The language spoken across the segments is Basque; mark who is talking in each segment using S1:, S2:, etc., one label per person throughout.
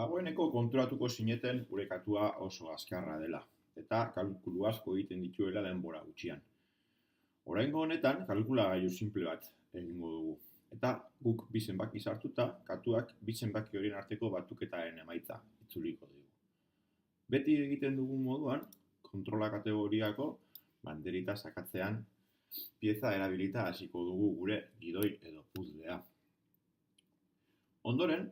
S1: Dagoeneko konturatuko zineten gure katua oso azkarra dela, eta kalkulu asko egiten dituela denbora gutxian. Oraingo honetan, kalkulagailu simple bat egingo dugu. Eta guk bi zenbaki sartuta, katuak bi zenbaki horien arteko batuketaren emaitza itzuliko dugu. Beti egiten dugun moduan, kontrola kategoriako banderita sakatzean pieza erabilita hasiko dugu gure gidoi edo puzzlea. Ondoren,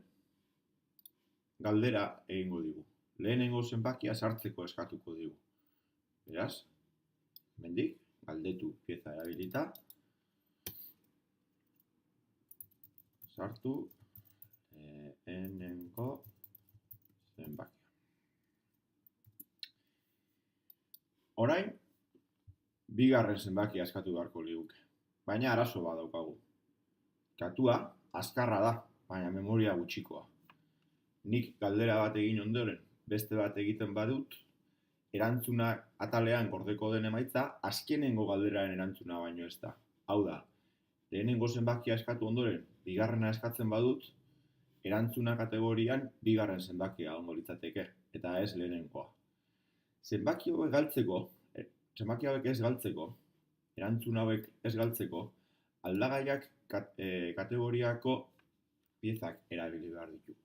S1: galdera egingo digu. Lehenengo zenbakia sartzeko eskatuko digu. Beraz, hemendik, galdetu pieza erabilita, sartu lehenengo zenbakia. Orain, bigarren zenbakia eskatu beharko liguke, baina arazo bat daukagu. Katua azkarra da, baina memoria gutxikoa. Nik galdera bat egin ondoren, beste bat egiten badut, erantzuna atalean gordeko den emaitza, azkenengo galderaren erantzuna baino ez da. Hau da, lehenengo zenbakia eskatu ondoren, bigarrena eskatzen badut, erantzuna kategorian bigarren zenbakia egongo litzateke, eta ez lehenengoa. Zenbaki hauek ez galtzeko, erantzun hauek ez galtzeko, aldagaiak kategoriako piezak erabili behar ditugu.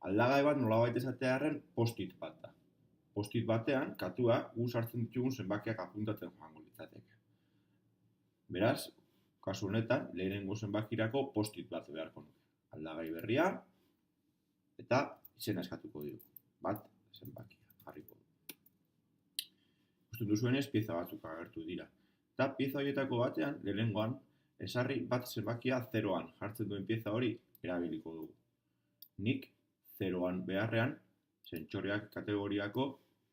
S1: Aldagai bat nolabait esatearren post-it bat da. Post-it batean, katua gu sartzen ditugun zenbakiak apuntatzen joango litzateke. Beraz, kasu honetan, lehenengo zenbakirako post-it bat beharko nuke. Aldagai berria, eta izena eskatuko dugu. Bat zenbakia jarriko dugu. Ikusten duzuenez, pieza batzuk agertu dira. Eta pieza horietako batean, lehenengoan, ezarri bat zenbakia 0an jartzen duen pieza hori erabiliko dugu. Nik 0an beharrean, zentzorriak kategoriako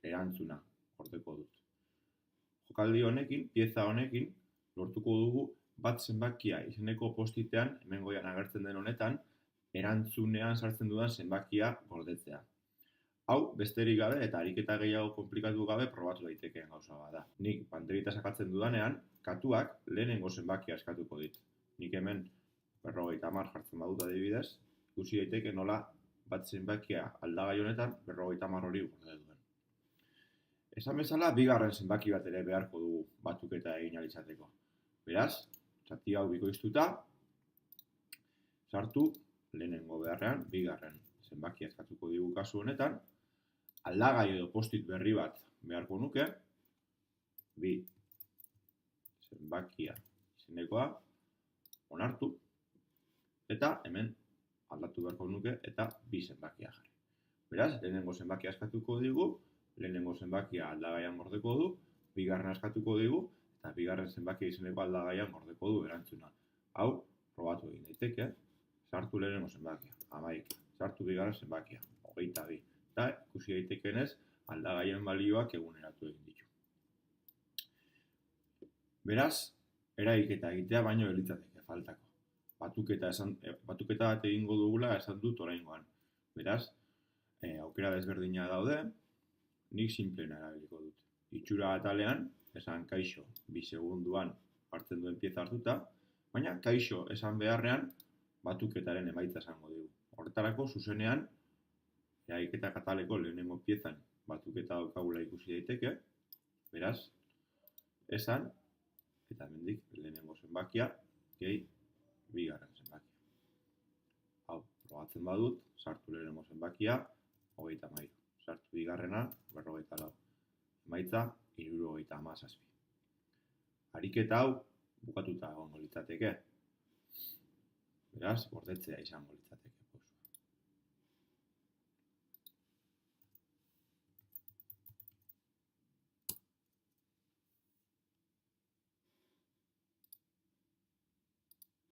S1: erantzuna gordeko dut. Jokaldi honekin, pieza honekin, lortuko dugu bat zenbakia izeneko postitean, hemen goian agertzen den honetan, erantzunean sartzen dudan zenbakia gordetzea. Hau, besterik gabe eta ariketa gehiago konplikatu gabe probatu daitekeen gauza bat da. Nik banderita sakatzen dudanean, katuak lehenengo zenbakia eskatuko dit. Nik hemen 50 jartzen badut adibidez, ikusi daiteke nola bat zenbakia aldagai honetan 50 hori gorde duen. Esan bezala, bigarren zenbaki bat ere beharko dugu batuketa egin ahal izateko. Beraz, zati hau bikoiztuta, sartu lehenengo beharrean, bigarren zenbakia eskatuko digu kasu honetan, aldagai edo post-it berri bat beharko nuke, bi zenbakia izenekoa, onartu, eta hemen aldatu beharko nuke eta bi zenbakia jarri. Beraz, lehenengo zenbakia eskatuko digu, lehenengo zenbakia aldagaian gordeko du, bigarren eskatuko digu, eta bigarren zenbakia izeneko aldagaian gordeko du erantzuna. Hau, probatu egin daiteke, sartu lehenengo zenbakia, 11, sartu bigarren zenbakia, 22, eta ikusi daitekenez aldagaien balioak eguneratu egin ditu. Beraz, eragiketa egitea baino litzateke faltako. Batuketa bat egingo dugula esan dut oraingoan. Beraz, aukera desberdina daude, nik simpleena erabiliko dut. Itxura atalean, esan kaixo 2 segunduan hartzen duen pieza hartuta, baina kaixo esan beharrean batuketaren emaitza esango dugu. Horretarako zuzenean, eragiketa kataleko lehenengo piezan batuketa daukagula ikusi daiteke, beraz, esan, eta hemendik lehenengo zenbakia, gehi bigarren zenbakia. Hau, probatzen badut, sartu lehenengo zenbakia, 33. Sartu bigarrena, 44. Emaitza, 77. Ariketa hau, bukatuta egongo litzateke. Beraz, gordetzea izango litzateke.